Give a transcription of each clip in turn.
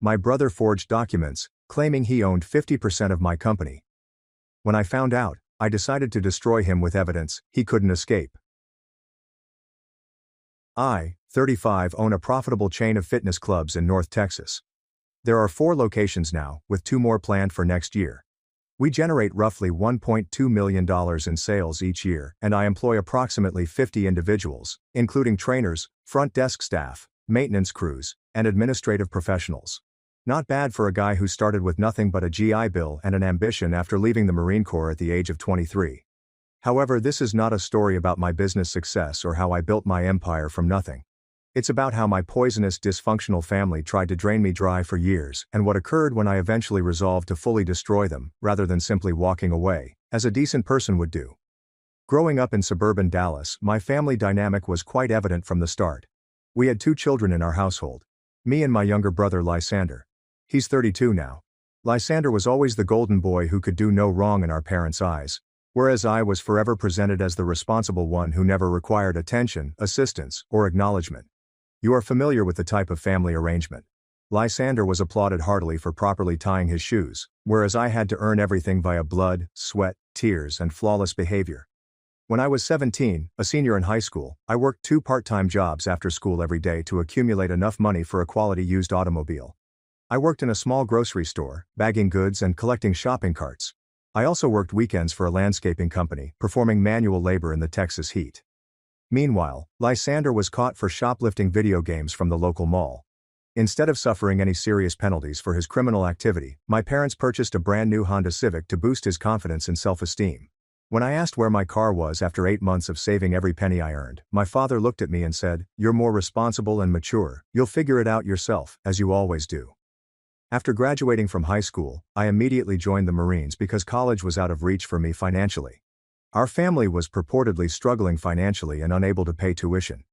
My brother forged documents, claiming he owned 50% of my company. When I found out, I decided to destroy him with evidence he couldn't escape. I, 35, own a profitable chain of fitness clubs in North Texas. There are 4 locations now, with 2 more planned for next year. We generate roughly $1.2 million in sales each year, and I employ approximately 50 individuals, including trainers, front desk staff, maintenance crews, and administrative professionals. Not bad for a guy who started with nothing but a GI Bill and an ambition after leaving the Marine Corps at the age of 23. However, this is not a story about my business success or how I built my empire from nothing. It's about how my poisonous, dysfunctional family tried to drain me dry for years and what occurred when I eventually resolved to fully destroy them, rather than simply walking away, as a decent person would do. Growing up in suburban Dallas, my family dynamic was quite evident from the start. We had 2 children in our household. Me and my younger brother Lysander. He's 32 now. Lysander was always the golden boy who could do no wrong in our parents' eyes, whereas I was forever presented as the responsible one who never required attention, assistance, or acknowledgement. You are familiar with the type of family arrangement. Lysander was applauded heartily for properly tying his shoes, whereas I had to earn everything via blood, sweat, tears, and flawless behavior. When I was 17, a senior in high school, I worked 2 part-time jobs after school every day to accumulate enough money for a quality used automobile. I worked in a small grocery store, bagging goods and collecting shopping carts. I also worked weekends for a landscaping company, performing manual labor in the Texas heat. Meanwhile, Lysander was caught for shoplifting video games from the local mall. Instead of suffering any serious penalties for his criminal activity, my parents purchased a brand new Honda Civic to boost his confidence and self-esteem. When I asked where my car was after 8 months of saving every penny I earned, my father looked at me and said, "You're more responsible and mature, you'll figure it out yourself, as you always do." After graduating from high school, I immediately joined the Marines because college was out of reach for me financially. Our family was purportedly struggling financially and unable to pay tuition.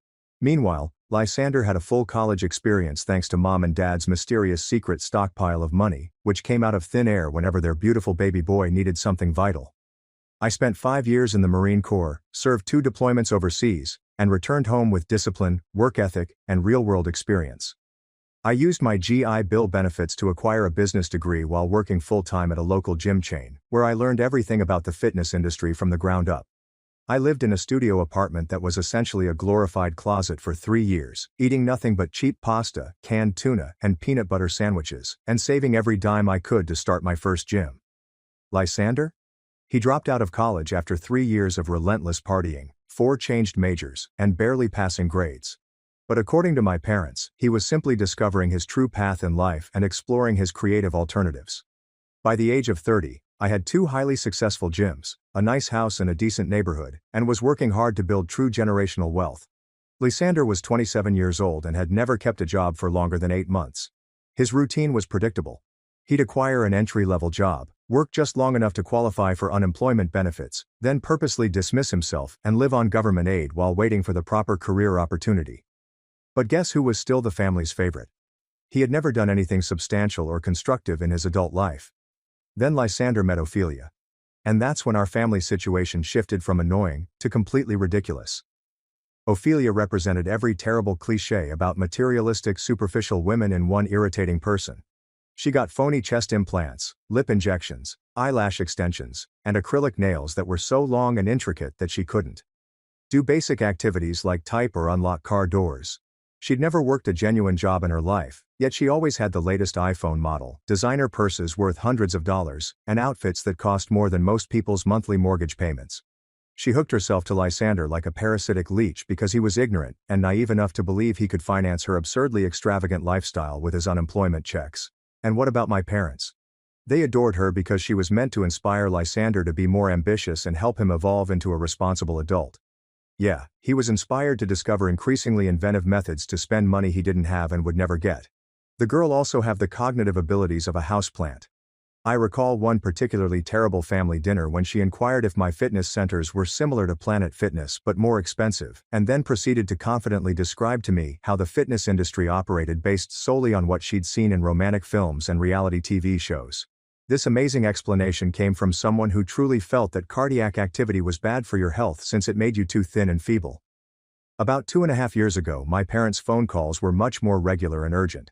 Meanwhile, Lysander had a full college experience thanks to Mom and Dad's mysterious secret stockpile of money, which came out of thin air whenever their beautiful baby boy needed something vital. I spent 5 years in the Marine Corps, served 2 deployments overseas, and returned home with discipline, work ethic, and real-world experience. I used my GI Bill benefits to acquire a business degree while working full-time at a local gym chain, where I learned everything about the fitness industry from the ground up. I lived in a studio apartment that was essentially a glorified closet for 3 years, eating nothing but cheap pasta, canned tuna, and peanut butter sandwiches, and saving every dime I could to start my first gym. Lysander? He dropped out of college after 3 years of relentless partying, 4 changed majors, and barely passing grades. But according to my parents, he was simply discovering his true path in life and exploring his creative alternatives. By the age of 30, I had 2 highly successful gyms, a nice house in a decent neighborhood, and was working hard to build true generational wealth. Lysander was 27 years old and had never kept a job for longer than 8 months. His routine was predictable. He'd acquire an entry-level job, work just long enough to qualify for unemployment benefits, then purposely dismiss himself and live on government aid while waiting for the proper career opportunity. But guess who was still the family's favorite? He had never done anything substantial or constructive in his adult life. Then Lysander met Ophelia. And that's when our family situation shifted from annoying to completely ridiculous. Ophelia represented every terrible cliché about materialistic, superficial women in one irritating person. She got phony chest implants, lip injections, eyelash extensions, and acrylic nails that were so long and intricate that she couldn't do basic activities like type or unlock car doors. She'd never worked a genuine job in her life, yet she always had the latest iPhone model, designer purses worth hundreds of dollars, and outfits that cost more than most people's monthly mortgage payments. She hooked herself to Lysander like a parasitic leech because he was ignorant and naive enough to believe he could finance her absurdly extravagant lifestyle with his unemployment checks. And what about my parents? They adored her because she was meant to inspire Lysander to be more ambitious and help him evolve into a responsible adult. Yeah, he was inspired to discover increasingly inventive methods to spend money he didn't have and would never get. The girl also had the cognitive abilities of a houseplant. I recall one particularly terrible family dinner when she inquired if my fitness centers were similar to Planet Fitness but more expensive, and then proceeded to confidently describe to me how the fitness industry operated based solely on what she'd seen in romantic films and reality TV shows. This amazing explanation came from someone who truly felt that cardiac activity was bad for your health since it made you too thin and feeble. About 2.5 years ago, my parents' phone calls were much more regular and urgent.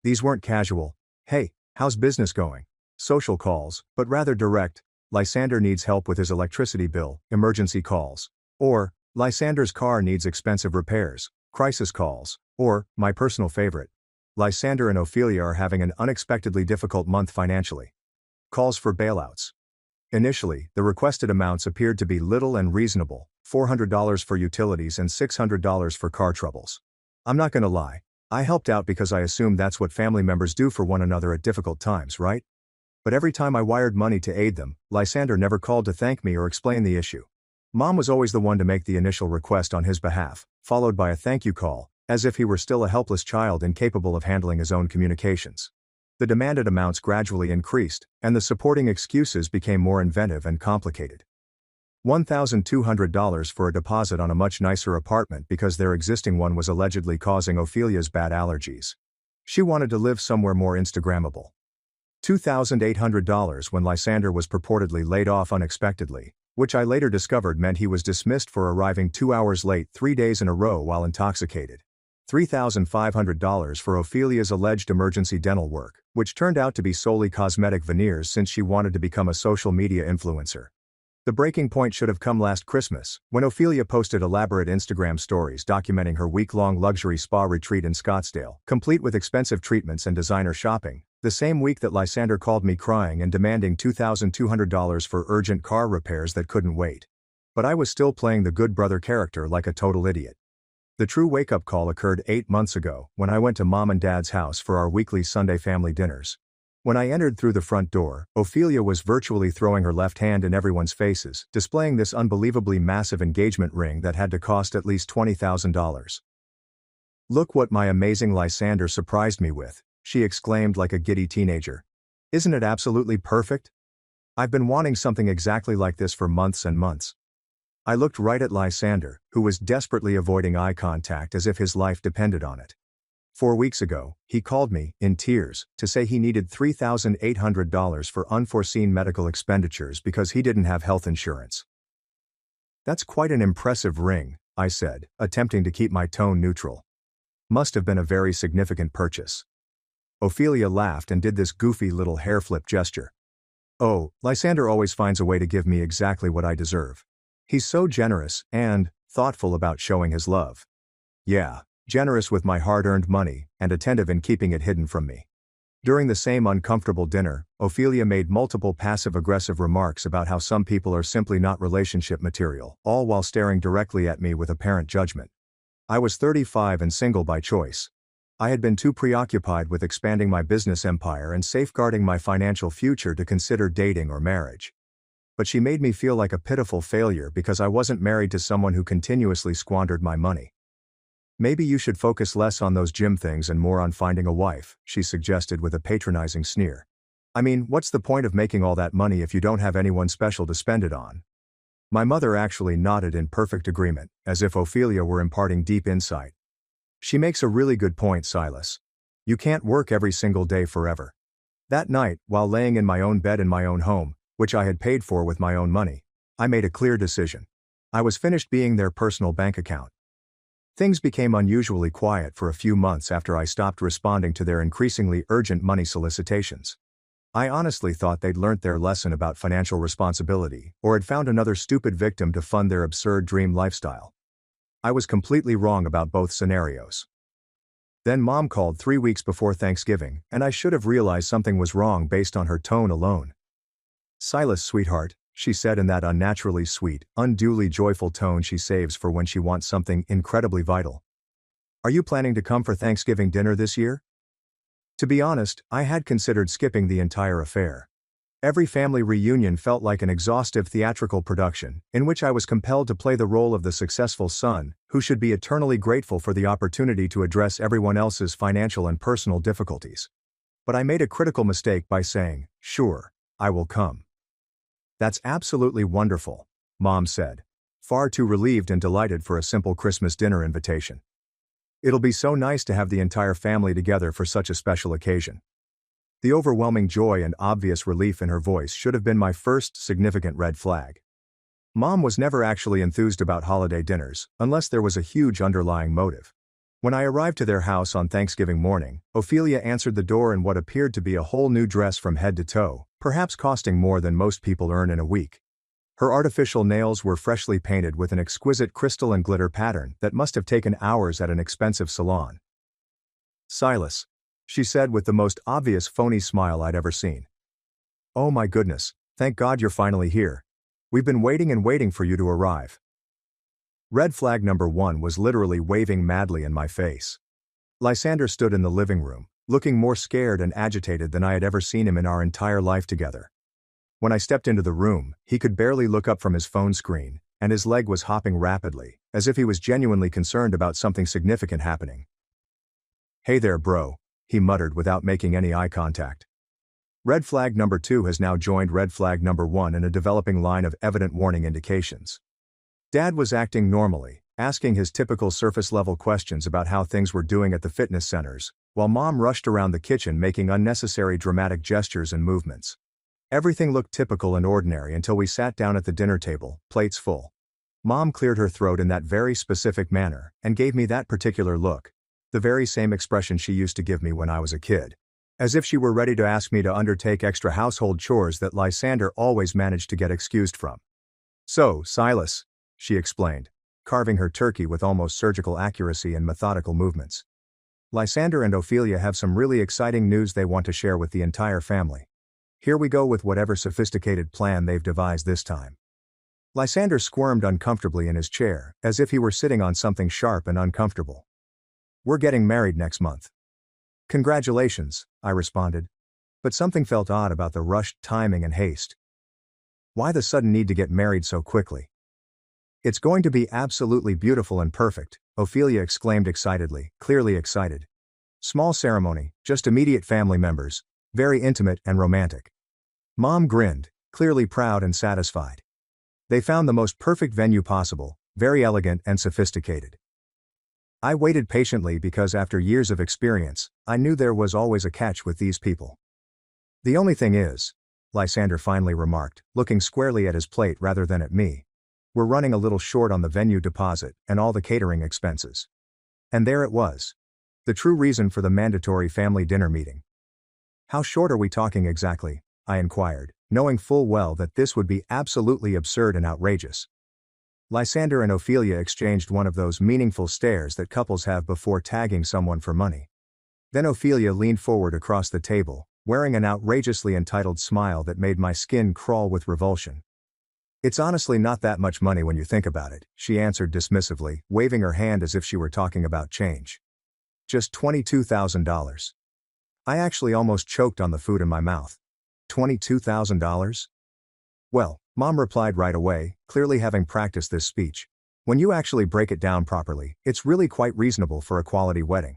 These weren't casual, "Hey, how's business going?" social calls, but rather direct, "Lysander needs help with his electricity bill," emergency calls. Or, "Lysander's car needs expensive repairs," crisis calls. Or, my personal favorite, "Lysander and Ophelia are having an unexpectedly difficult month financially." Calls for bailouts. Initially, the requested amounts appeared to be little and reasonable, $400 for utilities and $600 for car troubles. I'm not gonna lie, I helped out because I assumed that's what family members do for one another at difficult times, right? But every time I wired money to aid them, Lysander never called to thank me or explain the issue. Mom was always the one to make the initial request on his behalf, followed by a thank you call, as if he were still a helpless child incapable of handling his own communications. The demanded amounts gradually increased, and the supporting excuses became more inventive and complicated. $1,200 for a deposit on a much nicer apartment because their existing one was allegedly causing Ophelia's bad allergies. She wanted to live somewhere more Instagrammable. $2,800 when Lysander was purportedly laid off unexpectedly, which I later discovered meant he was dismissed for arriving 2 hours late 3 days in a row while intoxicated. $3,500 for Ophelia's alleged emergency dental work, which turned out to be solely cosmetic veneers since she wanted to become a social media influencer. The breaking point should have come last Christmas, when Ophelia posted elaborate Instagram stories documenting her week-long luxury spa retreat in Scottsdale, complete with expensive treatments and designer shopping, the same week that Lysander called me crying and demanding $2,200 for urgent car repairs that couldn't wait. But I was still playing the good brother character like a total idiot. The true wake-up call occurred 8 months ago, when I went to Mom and Dad's house for our weekly Sunday family dinners. When I entered through the front door, Ophelia was virtually throwing her left hand in everyone's faces, displaying this unbelievably massive engagement ring that had to cost at least $20,000. "Look what my amazing Lysander surprised me with," she exclaimed like a giddy teenager. "Isn't it absolutely perfect? I've been wanting something exactly like this for months and months." I looked right at Lysander, who was desperately avoiding eye contact as if his life depended on it. 4 weeks ago, he called me, in tears, to say he needed $3,800 for unforeseen medical expenditures because he didn't have health insurance. "That's quite an impressive ring," I said, attempting to keep my tone neutral. "Must have been a very significant purchase." Ophelia laughed and did this goofy little hair flip gesture. "Oh, Lysander always finds a way to give me exactly what I deserve. He's so generous and thoughtful about showing his love. Yeah, generous with my hard-earned money and attentive in keeping it hidden from me." During the same uncomfortable dinner, Ophelia made multiple passive-aggressive remarks about how some people are simply not relationship material, all while staring directly at me with apparent judgment. I was 35 and single by choice. I had been too preoccupied with expanding my business empire and safeguarding my financial future to consider dating or marriage. But she made me feel like a pitiful failure because I wasn't married to someone who continuously squandered my money. "Maybe you should focus less on those gym things and more on finding a wife," she suggested with a patronizing sneer. "I mean, what's the point of making all that money if you don't have anyone special to spend it on?" My mother actually nodded in perfect agreement, as if Ophelia were imparting deep insight. "She makes a really good point, Silas. You can't work every single day forever." That night, while laying in my own bed in my own home, which I had paid for with my own money, I made a clear decision. I was finished being their personal bank account. Things became unusually quiet for a few months after I stopped responding to their increasingly urgent money solicitations. I honestly thought they'd learnt their lesson about financial responsibility, or had found another stupid victim to fund their absurd dream lifestyle. I was completely wrong about both scenarios. Then Mom called 3 weeks before Thanksgiving, and I should have realized something was wrong based on her tone alone. "Silas, sweetheart," she said in that unnaturally sweet, unduly joyful tone she saves for when she wants something incredibly vital. "Are you planning to come for Thanksgiving dinner this year?" To be honest, I had considered skipping the entire affair. Every family reunion felt like an exhaustive theatrical production, in which I was compelled to play the role of the successful son, who should be eternally grateful for the opportunity to address everyone else's financial and personal difficulties. But I made a critical mistake by saying, "Sure, I will come." "That's absolutely wonderful," Mom said, far too relieved and delighted for a simple Christmas dinner invitation. "It'll be so nice to have the entire family together for such a special occasion." The overwhelming joy and obvious relief in her voice should have been my first significant red flag. Mom was never actually enthused about holiday dinners, unless there was a huge underlying motive. When I arrived to their house on Thanksgiving morning, Ophelia answered the door in what appeared to be a whole new dress from head to toe, perhaps costing more than most people earn in a week. Her artificial nails were freshly painted with an exquisite crystal and glitter pattern that must have taken hours at an expensive salon. "Silas," she said with the most obvious phony smile I'd ever seen. "Oh my goodness, thank God you're finally here. We've been waiting and waiting for you to arrive." Red flag number 1 was literally waving madly in my face. Lysander stood in the living room, looking more scared and agitated than I had ever seen him in our entire life together. When I stepped into the room, he could barely look up from his phone screen, and his leg was hopping rapidly, as if he was genuinely concerned about something significant happening. "Hey there, bro," he muttered without making any eye contact. Red flag number 2 has now joined red flag number 1 in a developing line of evident warning indications. Dad was acting normally, asking his typical surface-level questions about how things were doing at the fitness centers, while Mom rushed around the kitchen making unnecessary dramatic gestures and movements. Everything looked typical and ordinary until we sat down at the dinner table, plates full. Mom cleared her throat in that very specific manner, and gave me that particular look, the very same expression she used to give me when I was a kid. As if she were ready to ask me to undertake extra household chores that Lysander always managed to get excused from. "So, Silas," she explained, carving her turkey with almost surgical accuracy and methodical movements. "Lysander and Ophelia have some really exciting news they want to share with the entire family. Here we go with whatever sophisticated plan they've devised this time." Lysander squirmed uncomfortably in his chair, as if he were sitting on something sharp and uncomfortable. "We're getting married next month." "Congratulations," I responded. But something felt odd about the rushed timing and haste. Why the sudden need to get married so quickly? "It's going to be absolutely beautiful and perfect," Ophelia exclaimed excitedly, clearly excited. "Small ceremony, just immediate family members, very intimate and romantic." Mom grinned, clearly proud and satisfied. "They found the most perfect venue possible, very elegant and sophisticated." I waited patiently because after years of experience, I knew there was always a catch with these people. "The only thing is," Lysander finally remarked, looking squarely at his plate rather than at me, "we're running a little short on the venue deposit and all the catering expenses." And there it was. The true reason for the mandatory family dinner meeting. "How short are we talking exactly?" I inquired, knowing full well that this would be absolutely absurd and outrageous. Lysander and Ophelia exchanged one of those meaningful stares that couples have before tagging someone for money. Then Ophelia leaned forward across the table, wearing an outrageously entitled smile that made my skin crawl with revulsion. "It's honestly not that much money when you think about it," she answered dismissively, waving her hand as if she were talking about change. "Just $22,000. I actually almost choked on the food in my mouth. $22,000? "Well," Mom replied right away, clearly having practiced this speech, "when you actually break it down properly, it's really quite reasonable for a quality wedding.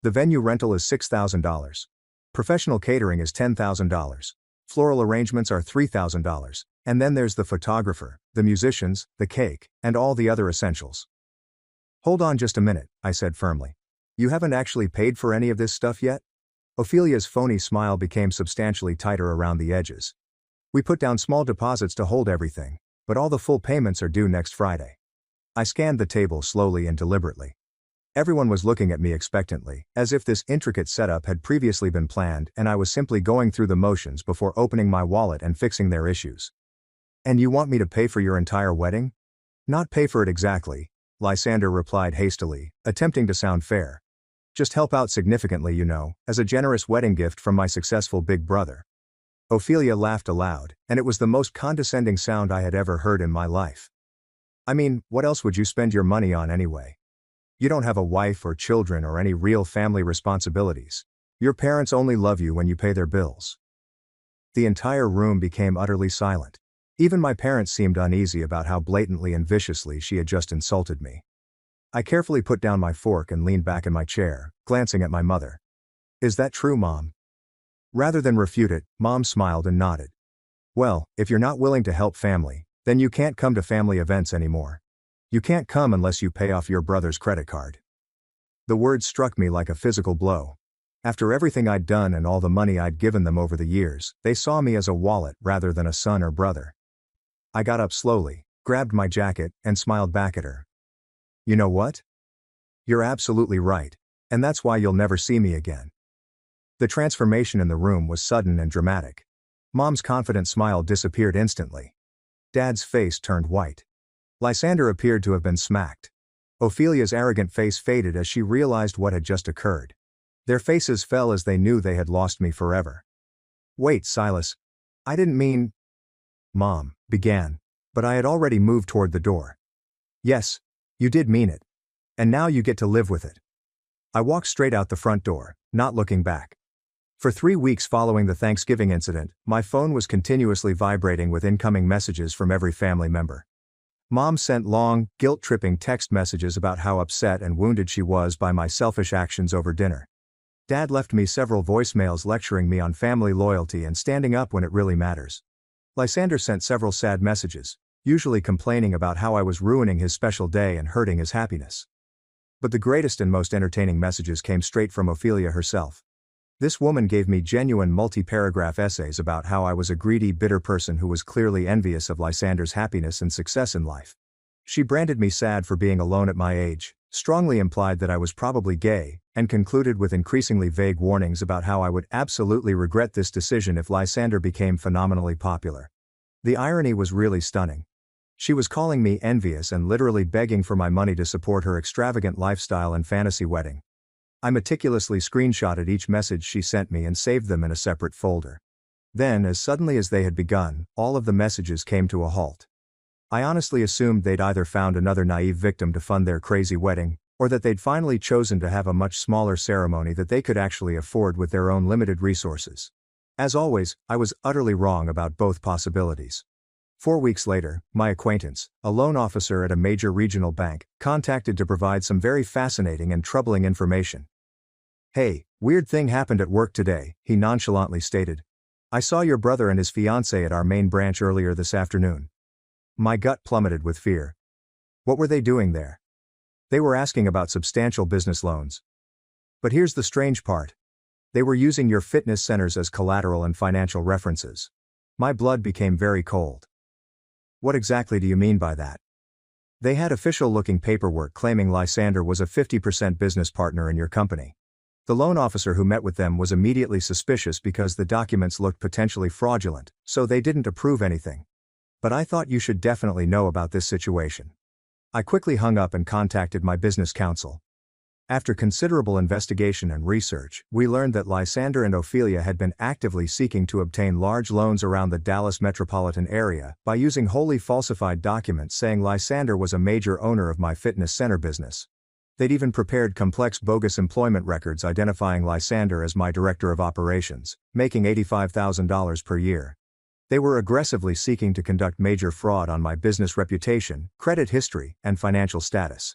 The venue rental is $6,000. Professional catering is $10,000. Floral arrangements are $3,000. And then there's the photographer, the musicians, the cake, and all the other essentials." "Hold on just a minute," I said firmly. "You haven't actually paid for any of this stuff yet?" Ophelia's phony smile became substantially tighter around the edges. "We put down small deposits to hold everything, but all the full payments are due next Friday." I scanned the table slowly and deliberately. Everyone was looking at me expectantly, as if this intricate setup had previously been planned and I was simply going through the motions before opening my wallet and fixing their issues. "And you want me to pay for your entire wedding?" "Not pay for it exactly," Lysander replied hastily, attempting to sound fair. "Just help out significantly, you know, as a generous wedding gift from my successful big brother." Ophelia laughed aloud, and it was the most condescending sound I had ever heard in my life. "I mean, what else would you spend your money on anyway? You don't have a wife or children or any real family responsibilities. Your parents only love you when you pay their bills." The entire room became utterly silent. Even my parents seemed uneasy about how blatantly and viciously she had just insulted me. I carefully put down my fork and leaned back in my chair, glancing at my mother. "Is that true, Mom?" Rather than refute it, Mom smiled and nodded. "Well, if you're not willing to help family, then you can't come to family events anymore. You can't come unless you pay off your brother's credit card." The words struck me like a physical blow. After everything I'd done and all the money I'd given them over the years, they saw me as a wallet rather than a son or brother. I got up slowly, grabbed my jacket, and smiled back at her. "You know what? You're absolutely right. And that's why you'll never see me again. The transformation in the room was sudden and dramatic. Mom's confident smile disappeared instantly. Dad's face turned white. Lysander appeared to have been smacked. Ophelia's arrogant face faded as she realized what had just occurred. Their faces fell as they knew they had lost me forever. Wait, Silas. I didn't mean. Mom began, but I had already moved toward the door. Yes, you did mean it. And now you get to live with it. I walked straight out the front door, not looking back. For 3 weeks following the Thanksgiving incident, my phone was continuously vibrating with incoming messages from every family member. Mom sent long, guilt-tripping text messages about how upset and wounded she was by my selfish actions over dinner. Dad left me several voicemails lecturing me on family loyalty and standing up when it really matters. Lysander sent several sad messages, usually complaining about how I was ruining his special day and hurting his happiness. But the greatest and most entertaining messages came straight from Ophelia herself. This woman gave me genuine multi-paragraph essays about how I was a greedy, bitter person who was clearly envious of Lysander's happiness and success in life. She branded me sad for being alone at my age, strongly implied that I was probably gay, and concluded with increasingly vague warnings about how I would absolutely regret this decision if Lysander became phenomenally popular. The irony was really stunning. She was calling me envious and literally begging for my money to support her extravagant lifestyle and fantasy wedding. I meticulously screenshotted each message she sent me and saved them in a separate folder. Then, as suddenly as they had begun, all of the messages came to a halt. I honestly assumed they'd either found another naive victim to fund their crazy wedding, or that they'd finally chosen to have a much smaller ceremony that they could actually afford with their own limited resources. As always, I was utterly wrong about both possibilities. 4 weeks later, my acquaintance, a loan officer at a major regional bank, contacted to provide some very fascinating and troubling information. "Hey, weird thing happened at work today," he nonchalantly stated. "I saw your brother and his fiancée at our main branch earlier this afternoon." My gut plummeted with fear. What were they doing there? They were asking about substantial business loans. But here's the strange part. They were using your fitness centers as collateral and financial references. My blood became very cold. What exactly do you mean by that? They had official-looking paperwork claiming Lysander was a 50% business partner in your company. The loan officer who met with them was immediately suspicious because the documents looked potentially fraudulent, so they didn't approve anything. But I thought you should definitely know about this situation. I quickly hung up and contacted my business counsel. After considerable investigation and research, we learned that Lysander and Ophelia had been actively seeking to obtain large loans around the Dallas metropolitan area by using wholly falsified documents saying Lysander was a major owner of my fitness center business. They'd even prepared complex bogus employment records identifying Lysander as my director of operations, making $85,000 per year. They were aggressively seeking to conduct major fraud on my business reputation, credit history, and financial status.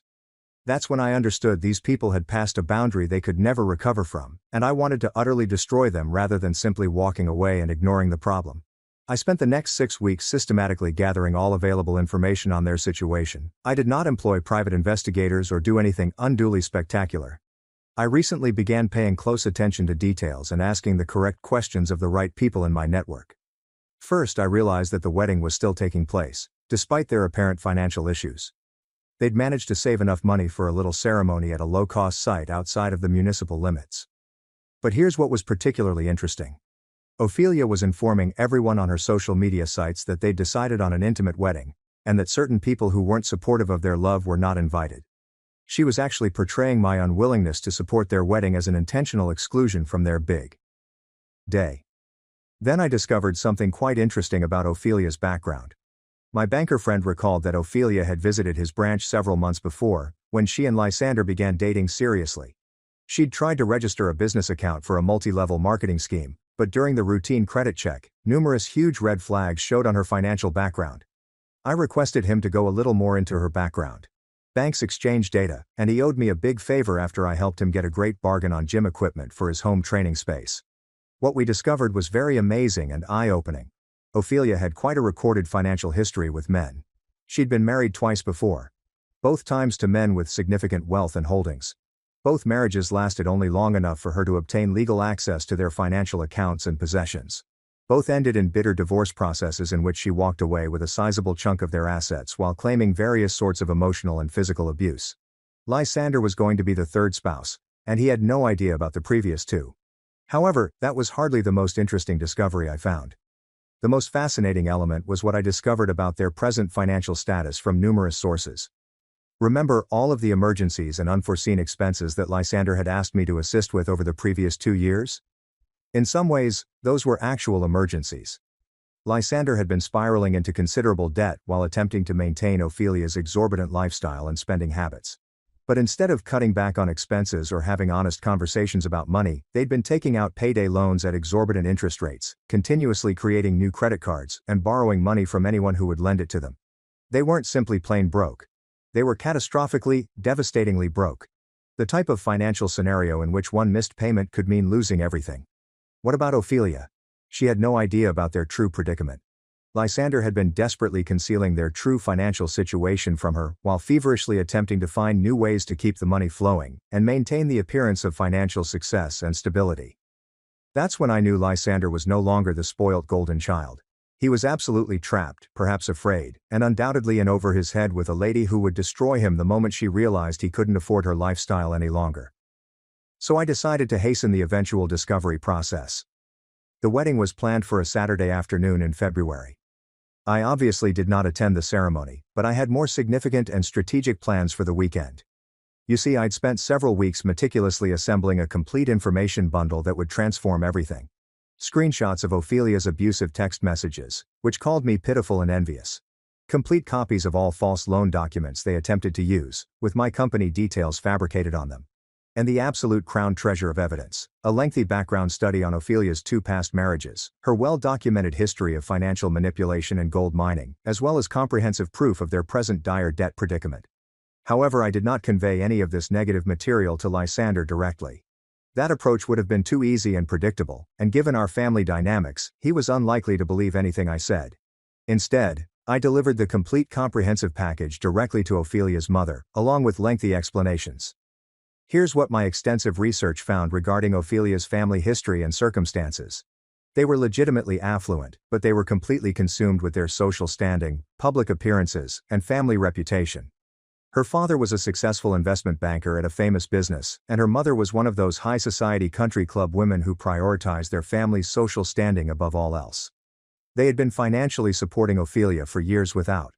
That's when I understood these people had passed a boundary they could never recover from, and I wanted to utterly destroy them rather than simply walking away and ignoring the problem. I spent the next 6 weeks systematically gathering all available information on their situation. I did not employ private investigators or do anything unduly spectacular. I recently began paying close attention to details and asking the correct questions of the right people in my network. First, I realized that the wedding was still taking place, despite their apparent financial issues. They'd managed to save enough money for a little ceremony at a low-cost site outside of the municipal limits. But here's what was particularly interesting. Ophelia was informing everyone on her social media sites that they'd decided on an intimate wedding, and that certain people who weren't supportive of their love were not invited. She was actually portraying my unwillingness to support their wedding as an intentional exclusion from their big day. Then I discovered something quite interesting about Ophelia's background. My banker friend recalled that Ophelia had visited his branch several months before, when she and Lysander began dating seriously. She'd tried to register a business account for a multi-level marketing scheme, but during the routine credit check, numerous huge red flags showed on her financial background. I requested him to go a little more into her background. Banks exchange data, and he owed me a big favor after I helped him get a great bargain on gym equipment for his home training space. What we discovered was very amazing and eye-opening. Ophelia had quite a recorded financial history with men. She'd been married twice before. Both times to men with significant wealth and holdings. Both marriages lasted only long enough for her to obtain legal access to their financial accounts and possessions. Both ended in bitter divorce processes in which she walked away with a sizable chunk of their assets while claiming various sorts of emotional and physical abuse. Lysander was going to be the third spouse, and he had no idea about the previous two. However, that was hardly the most interesting discovery I found. The most fascinating element was what I discovered about their present financial status from numerous sources. Remember all of the emergencies and unforeseen expenses that Lysander had asked me to assist with over the previous 2 years? In some ways, those were actual emergencies. Lysander had been spiraling into considerable debt while attempting to maintain Ophelia's exorbitant lifestyle and spending habits. But instead of cutting back on expenses or having honest conversations about money, they'd been taking out payday loans at exorbitant interest rates, continuously creating new credit cards, and borrowing money from anyone who would lend it to them. They weren't simply plain broke. They were catastrophically, devastatingly broke. The type of financial scenario in which one missed payment could mean losing everything. What about Ophelia? She had no idea about their true predicament. Lysander had been desperately concealing their true financial situation from her, while feverishly attempting to find new ways to keep the money flowing, and maintain the appearance of financial success and stability. That's when I knew Lysander was no longer the spoilt golden child. He was absolutely trapped, perhaps afraid, and undoubtedly in over his head with a lady who would destroy him the moment she realized he couldn't afford her lifestyle any longer. So I decided to hasten the eventual discovery process. The wedding was planned for a Saturday afternoon in February. I obviously did not attend the ceremony, but I had more significant and strategic plans for the weekend. You see, I'd spent several weeks meticulously assembling a complete information bundle that would transform everything. Screenshots of Ophelia's abusive text messages, which called me pitiful and envious. Complete copies of all false loan documents they attempted to use, with my company details fabricated on them. And the absolute crown treasure of evidence, a lengthy background study on Ophelia's 2 past marriages, her well-documented history of financial manipulation and gold mining, as well as comprehensive proof of their present dire debt predicament. However, I did not convey any of this negative material to Lysander directly. That approach would have been too easy and predictable, and given our family dynamics, he was unlikely to believe anything I said. Instead, I delivered the complete comprehensive package directly to Ophelia's mother, along with lengthy explanations. Here's what my extensive research found regarding Ophelia's family history and circumstances. They were legitimately affluent, but they were completely consumed with their social standing, public appearances, and family reputation. Her father was a successful investment banker at a famous business, and her mother was one of those high society country club women who prioritized their family's social standing above all else. They had been financially supporting Ophelia for years without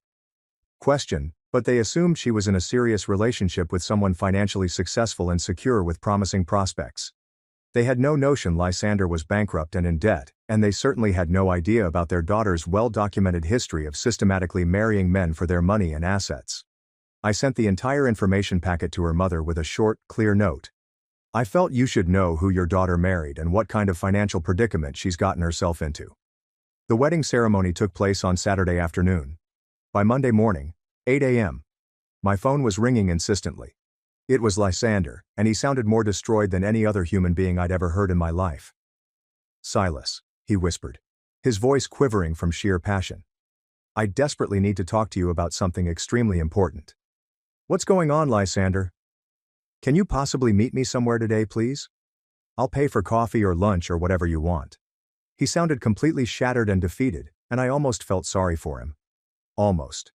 question, but they assumed she was in a serious relationship with someone financially successful and secure with promising prospects. They had no notion Lysander was bankrupt and in debt, and they certainly had no idea about their daughter's well-documented history of systematically marrying men for their money and assets. I sent the entire information packet to her mother with a short, clear note. I felt you should know who your daughter married and what kind of financial predicament she's gotten herself into. The wedding ceremony took place on Saturday afternoon. By Monday morning, 8 a.m., my phone was ringing insistently. It was Lysander, and he sounded more destroyed than any other human being I'd ever heard in my life. "Silas," he whispered, his voice quivering from sheer passion. "I desperately need to talk to you about something extremely important." "What's going on, Lysander? Can you possibly meet me somewhere today, please? I'll pay for coffee or lunch or whatever you want." He sounded completely shattered and defeated, and I almost felt sorry for him. Almost.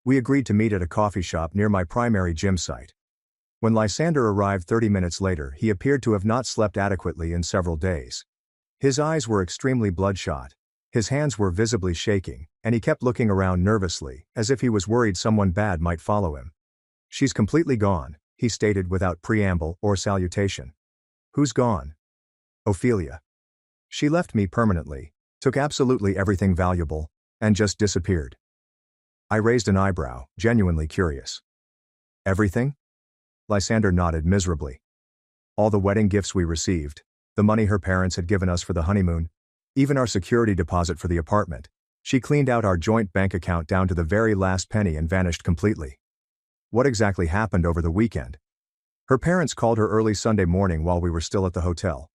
We agreed to meet at a coffee shop near my primary gym site. When Lysander arrived 30 minutes later, he appeared to have not slept adequately in several days. His eyes were extremely bloodshot, his hands were visibly shaking, and he kept looking around nervously, as if he was worried someone bad might follow him. "She's completely gone," he stated without preamble or salutation. "Who's gone?" "Ophelia. She left me permanently, took absolutely everything valuable, and just disappeared." I raised an eyebrow, genuinely curious. "Everything?" Lysander nodded miserably. "All the wedding gifts we received, the money her parents had given us for the honeymoon, even our security deposit for the apartment. She cleaned out our joint bank account down to the very last penny and vanished completely." "What exactly happened over the weekend?" "Her parents called her early Sunday morning while we were still at the hotel.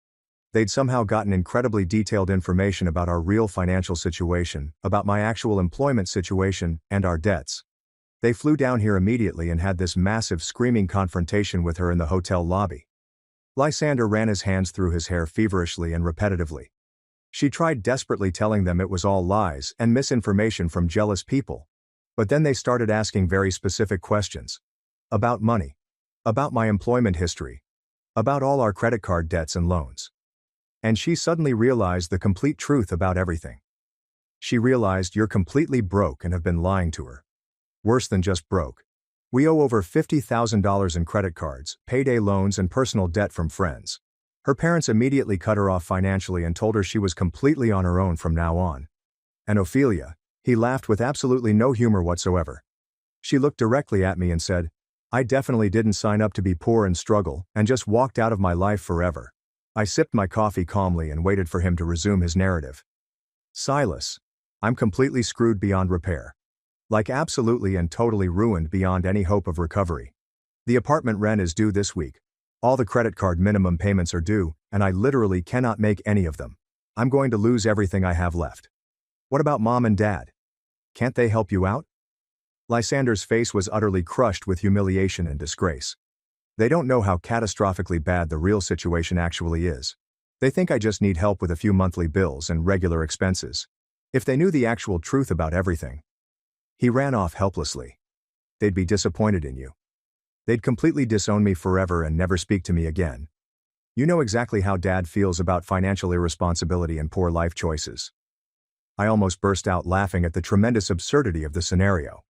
They'd somehow gotten incredibly detailed information about our real financial situation, about my actual employment situation, and our debts. They flew down here immediately and had this massive screaming confrontation with her in the hotel lobby." Lysander ran his hands through his hair feverishly and repetitively. "She tried desperately telling them it was all lies and misinformation from jealous people. But then they started asking very specific questions. About money. about my employment history, about all our credit card debts and loans. And she suddenly realized the complete truth about everything. She realized you're completely broke and have been lying to her. Worse than just broke. We owe over $50,000 in credit cards, payday loans and personal debt from friends. Her parents immediately cut her off financially and told her she was completely on her own from now on. And Ophelia, he laughed with absolutely no humor whatsoever. She looked directly at me and said, I definitely didn't sign up to be poor and struggle, and just walked out of my life forever. I sipped my coffee calmly and waited for him to resume his narrative. Silas, I'm completely screwed beyond repair. Like absolutely and totally ruined beyond any hope of recovery. The apartment rent is due this week. All the credit card minimum payments are due, and I literally cannot make any of them. I'm going to lose everything I have left. What about mom and dad? Can't they help you out? Lysander's face was utterly crushed with humiliation and disgrace. They don't know how catastrophically bad the real situation actually is. They think I just need help with a few monthly bills and regular expenses. If they knew the actual truth about everything. He ran off helplessly. They'd be disappointed in you. They'd completely disown me forever and never speak to me again. You know exactly how Dad feels about financial irresponsibility and poor life choices. I almost burst out laughing at the tremendous absurdity of the scenario.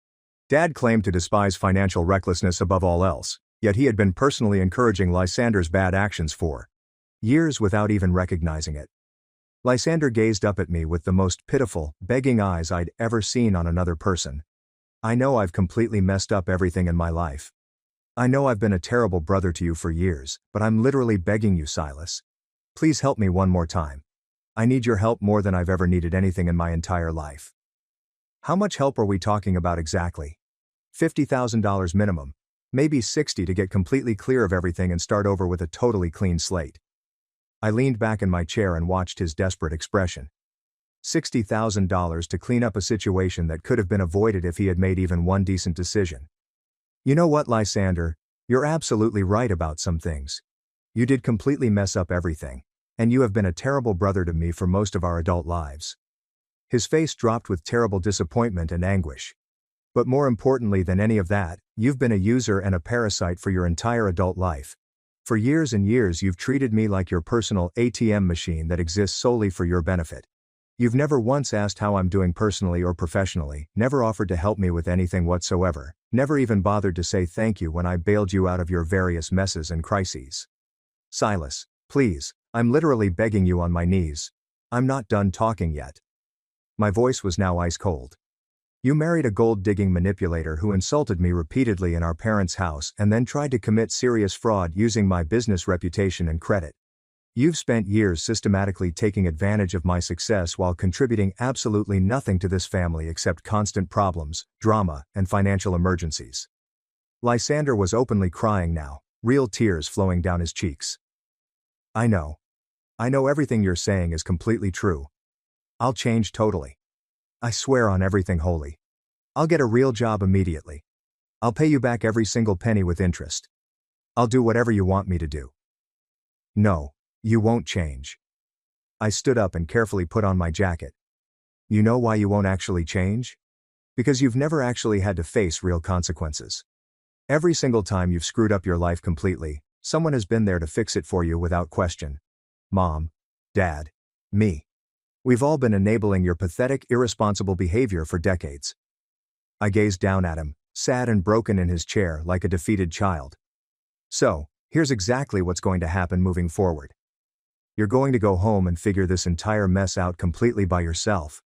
Dad claimed to despise financial recklessness above all else, yet he had been personally encouraging Lysander's bad actions for years without even recognizing it. Lysander gazed up at me with the most pitiful, begging eyes I'd ever seen on another person. I know I've completely messed up everything in my life. I know I've been a terrible brother to you for years, but I'm literally begging you, Silas. Please help me one more time. I need your help more than I've ever needed anything in my entire life. How much help are we talking about exactly? $50,000 minimum. Maybe 60 to get completely clear of everything and start over with a totally clean slate. I leaned back in my chair and watched his desperate expression. $60,000 to clean up a situation that could have been avoided if he had made even one decent decision. You know what, Lysander? You're absolutely right about some things. You did completely mess up everything. And you have been a terrible brother to me for most of our adult lives. His face dropped with terrible disappointment and anguish. But more importantly than any of that, you've been a user and a parasite for your entire adult life. For years and years you've treated me like your personal ATM machine that exists solely for your benefit. You've never once asked how I'm doing personally or professionally, never offered to help me with anything whatsoever, never even bothered to say thank you when I bailed you out of your various messes and crises. Silas, please, I'm literally begging you on my knees. I'm not done talking yet. My voice was now ice cold. You married a gold-digging manipulator who insulted me repeatedly in our parents' house and then tried to commit serious fraud using my business reputation and credit. You've spent years systematically taking advantage of my success while contributing absolutely nothing to this family except constant problems, drama, and financial emergencies. Lysander was openly crying now, real tears flowing down his cheeks. I know. I know everything you're saying is completely true. I'll change totally. I swear on everything holy. I'll get a real job immediately. I'll pay you back every single penny with interest. I'll do whatever you want me to do. No, you won't change. I stood up and carefully put on my jacket. You know why you won't actually change? Because you've never actually had to face real consequences. Every single time you've screwed up your life completely, someone has been there to fix it for you without question. Mom, Dad, me. We've all been enabling your pathetic, irresponsible behavior for decades. I gazed down at him, sad and broken in his chair like a defeated child. So, here's exactly what's going to happen moving forward. You're going to go home and figure this entire mess out completely by yourself.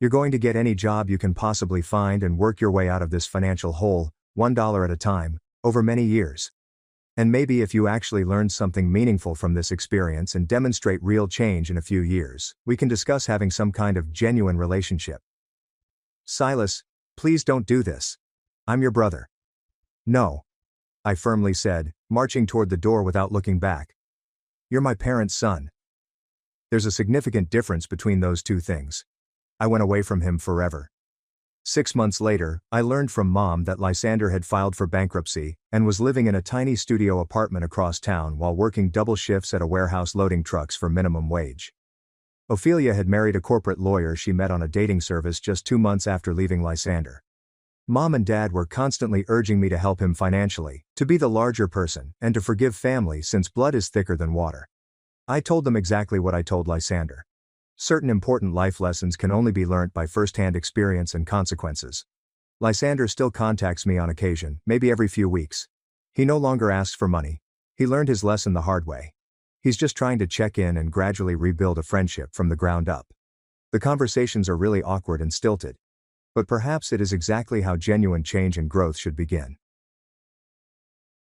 You're going to get any job you can possibly find and work your way out of this financial hole, $1 at a time, over many years. And maybe if you actually learn something meaningful from this experience and demonstrate real change in a few years, we can discuss having some kind of genuine relationship. Silas, please don't do this. I'm your brother. No. I firmly said, marching toward the door without looking back. You're my parents' son. There's a significant difference between those two things. I went away from him forever. 6 months later, I learned from Mom that Lysander had filed for bankruptcy and was living in a tiny studio apartment across town while working double shifts at a warehouse loading trucks for minimum wage. Ophelia had married a corporate lawyer she met on a dating service just 2 months after leaving Lysander. Mom and Dad were constantly urging me to help him financially, to be the larger person, and to forgive family since blood is thicker than water. I told them exactly what I told Lysander. Certain important life lessons can only be learnt by first-hand experience and consequences. Lysander still contacts me on occasion, maybe every few weeks. He no longer asks for money. He learned his lesson the hard way. He's just trying to check in and gradually rebuild a friendship from the ground up. The conversations are really awkward and stilted. But perhaps it is exactly how genuine change and growth should begin.